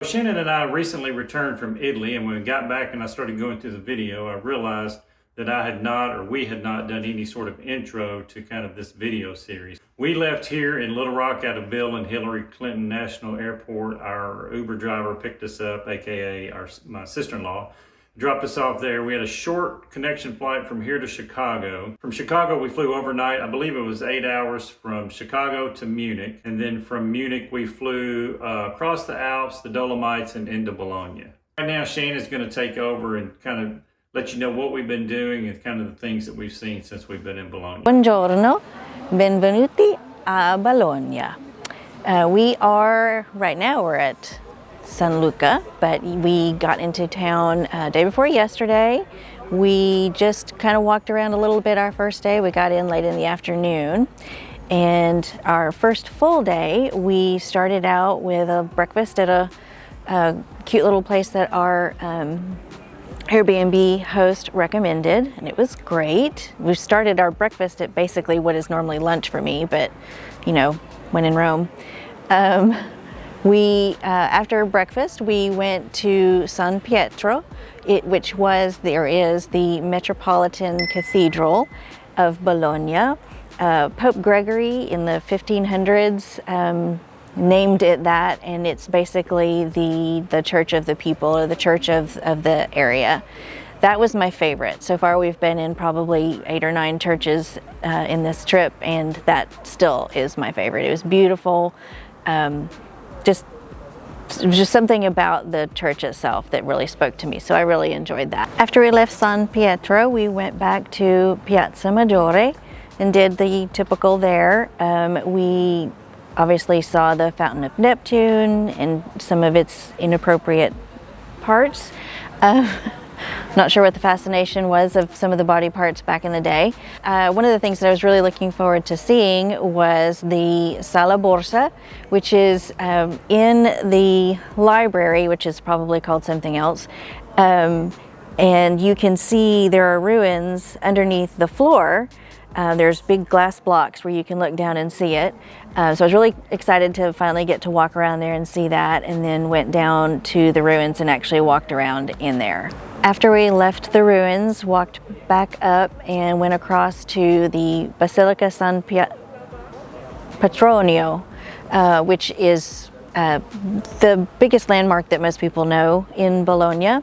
Shannon and I recently returned from Italy, and when we got back and I started going through the video, I realized that we had not done any sort of intro to kind of this video series. We left here in Little Rock out of Bill and Hillary Clinton National Airport. Our Uber driver picked us up, aka my sister-in-law, dropped us off there. We had a short connection flight from here to Chicago. From Chicago, we flew overnight. I believe it was 8 hours from Chicago to Munich. And then from Munich, we flew across the Alps, the Dolomites, and into Bologna. Right now, Shane is going to take over and kind of let you know what we've been doing and kind of the things that we've seen since we've been in Bologna. Buongiorno, benvenuti a Bologna. Right now we're at San Luca, but we got into town day before yesterday. We just kind of walked around a little bit our first day. We got in late in the afternoon. And our first full day, we started out with a breakfast at a cute little place that our Airbnb host recommended, and it was great. We started our breakfast at basically what is normally lunch for me, but you know, when in Rome. After breakfast, we went to San Pietro, which is the Metropolitan Cathedral of Bologna. Pope Gregory in the 1500s named it that, and it's basically the church of the people, or the church of the area. That was my favorite. So far we've been in probably 8 or 9 churches in this trip, and that still is my favorite. It was beautiful. It was just something about the church itself that really spoke to me, so I really enjoyed that. After we left San Pietro, we went back to Piazza Maggiore and did the typical there. We obviously saw the Fountain of Neptune and some of its inappropriate parts. Not sure what the fascination was of some of the body parts back in the day. One of the things that I was really looking forward to seeing was the Salaborsa, which is in the library, which is probably called something else. And you can see there are ruins underneath the floor. There's big glass blocks where you can look down and see it. So I was really excited to finally get to walk around there and see that, and then went down to the ruins and actually walked around in there. After we left the ruins, walked back up and went across to the Basilica San Petronio, which is the biggest landmark that most people know in Bologna.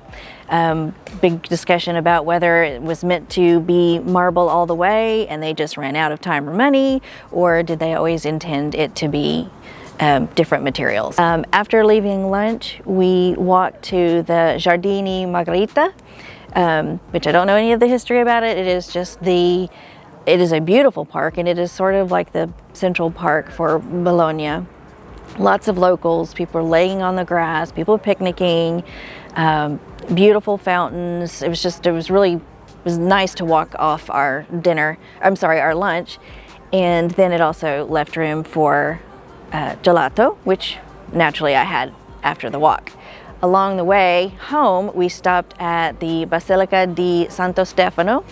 Big discussion about whether it was meant to be marble all the way and they just ran out of time or money, or did they always intend it to be different materials. After leaving lunch, we walked to the Giardini Margherita, which I don't know any of the history about it. It is a beautiful park, and it is sort of like the central park for Bologna. Lots of locals, people laying on the grass, people picnicking, beautiful fountains. It was nice to walk off our lunch. And then it also left room for gelato, which naturally I had after the walk. Along the way home, we stopped at the Basilica di Santo Stefano,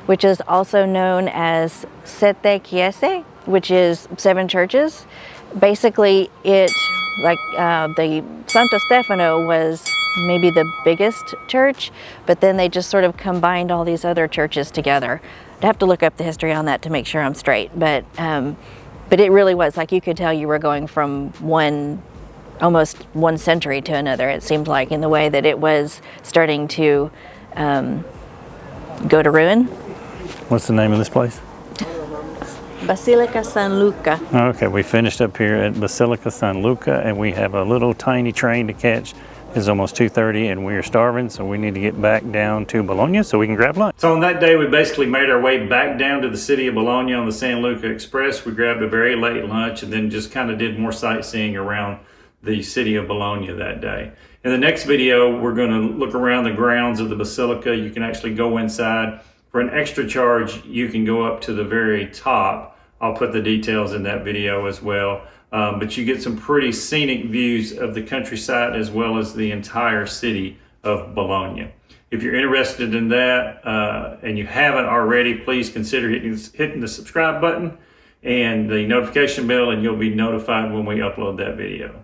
which is also known as Sette Chiese, which is 7 churches. Basically, the Santo Stefano was maybe the biggest church, but then they just sort of combined all these other churches together. I'd have to look up the history on that to make sure I'm straight, but it really was like you could tell you were going from almost one century to another, it seemed like, in the way that it was starting to go to ruin. What's the name of this place? Basilica San Luca. Okay, we finished up here at Basilica San Luca, and we have a little tiny train to catch. It's almost 2:30 and we're starving, so we need to get back down to Bologna so we can grab lunch. So on that day, we basically made our way back down to the city of Bologna on the San Luca Express. We grabbed a very late lunch and then just kind of did more sightseeing around the city of Bologna that day. In the next video, we're going to look around the grounds of the Basilica. You can actually go inside. For an extra charge, you can go up to the very top. I'll put the details in that video as well. But you get some pretty scenic views of the countryside as well as the entire city of Bologna. If you're interested in that and you haven't already, please consider hitting the subscribe button and the notification bell, and you'll be notified when we upload that video.